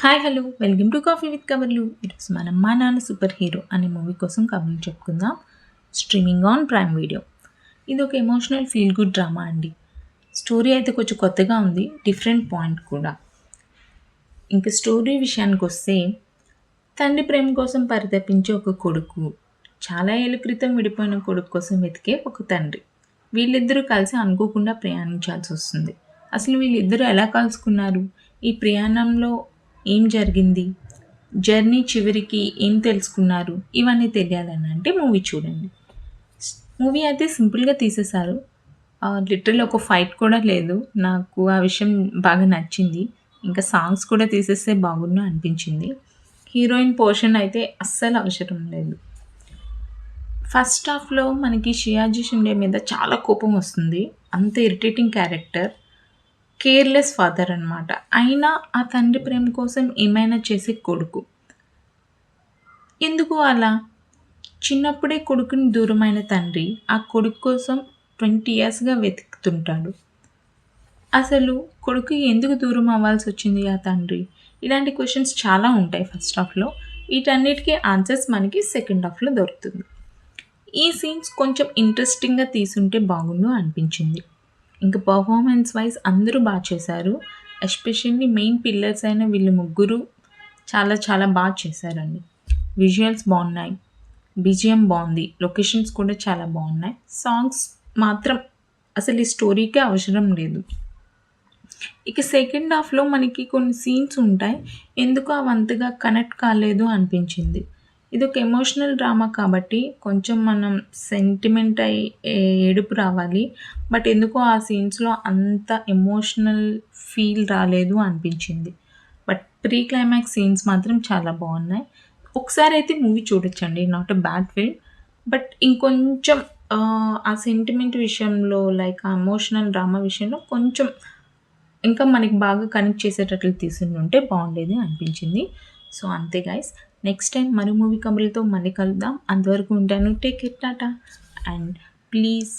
Hi hello welcome to coffee with కవర్లు. ఈరోజు మనం మా నాన్న సూపర్ హీరో అనే మూవీ కోసం కవర్లు చెప్పుకుందాం. Streaming on prime video. ఇది ఒక ఎమోషనల్ ఫీల్ గుడ్ డ్రామా అండి. స్టోరీ అయితే కొంచెం కొత్తగా ఉంది, డిఫరెంట్ పాయింట్ కూడా. ఇంకా స్టోరీ విషయానికి వస్తే, తండ్రి ప్రేమ కోసం పరితపించే ఒక కొడుకు, చాలా ఏళ్ళ క్రితం విడిపోయిన కొడుకు కోసం వెతికే ఒక తండ్రి. వీళ్ళిద్దరూ కలిసి అనుకోకుండా ప్రయాణించాల్సి వస్తుంది. అసలు వీళ్ళిద్దరూ ఎలా కలుసుకున్నారు, ఈ ప్రయాణంలో ఏం జరిగింది, జర్నీ చివరికి ఏం తెలుసుకున్నారు, ఇవన్నీ తెలియాలని అంటే మూవీ చూడండి. మూవీ అయితే సింపుల్గా తీసేశారు. లిటరల్ ఒక ఫైట్ కూడా లేదు. నాకు ఆ విషయం బాగా నచ్చింది. ఇంకా సాంగ్స్ కూడా తీసేస్తే బాగుండు అనిపించింది. హీరోయిన్ పోర్షన్ అయితే అస్సలు అవసరం లేదు. ఫస్ట్ హాఫ్లో మనకి షియాజీ షిండే మీద చాలా కోపం వస్తుంది. అంత ఇరిటేటింగ్ క్యారెక్టర్, కేర్లెస్ ఫాదర్ అనమాట. అయినా ఆ తండ్రి ప్రేమ కోసం ఏమైనా చేసే కొడుకు. ఎందుకు అలా? చిన్నప్పుడే కొడుకుని దూరమైన తండ్రి ఆ కొడుకు కోసం 20 ఇయర్స్గా వెతుకుతుంటాడు. అసలు కొడుకు ఎందుకు దూరం అవ్వాల్సి వచ్చింది ఆ తండ్రి? ఇలాంటి క్వశ్చన్స్ చాలా ఉంటాయి ఫస్ట్ హాఫ్లో. వీటన్నిటికీ ఆన్సర్స్ మనకి సెకండ్ హాఫ్లో దొరుకుతుంది. ఈ సీన్స్ కొంచెం ఇంట్రెస్టింగ్గా తీసుంటే బాగుండు అనిపించింది. ఇంకా పర్ఫార్మెన్స్ వైజ్ అందరూ బాగా చేశారు. ఎస్పెషల్లీ మెయిన్ పిల్లర్స్ అయిన వీళ్ళు ముగ్గురు చాలా చాలా బాగా చేశారండి. విజువల్స్ బాగున్నాయి, బీజిఎం బాగుంది, లొకేషన్స్ కూడా చాలా బాగున్నాయి. సాంగ్స్ మాత్రం అసలు ఈ స్టోరీకే అవసరం లేదు. ఇక సెకండ్ హాఫ్లో మనకి కొన్ని సీన్స్ ఉంటాయి, ఎందుకు అవంతగా కనెక్ట్ కాలేదు అనిపించింది. ఇది ఒక ఎమోషనల్ డ్రామా కాబట్టి కొంచెం మనం సెంటిమెంట్ అయి ఏడుపు రావాలి. బట్ ఎందుకో ఆ సీన్స్లో అంత ఎమోషనల్ ఫీల్ రాలేదు అనిపించింది. బట్ ప్రీ క్లైమాక్స్ సీన్స్ మాత్రం చాలా బాగున్నాయి. ఒకసారి అయితే మూవీ చూడొచ్చండి, not a bad film. But ఇంకొంచెం ఆ సెంటిమెంట్ విషయంలో, లైక్ ఆ ఎమోషనల్ డ్రామా విషయంలో కొంచెం ఇంకా మనకి బాగా కనెక్ట్ చేసేటట్లు ఉంటే బాగుండేది అనిపించింది. సో అంతే గైస్, నెక్స్ట్ టైం మరో మూవీ కబుర్లతో మళ్ళీ కలుద్దాం. అంతవరకు ఉంటాను. Take care, Tata. And please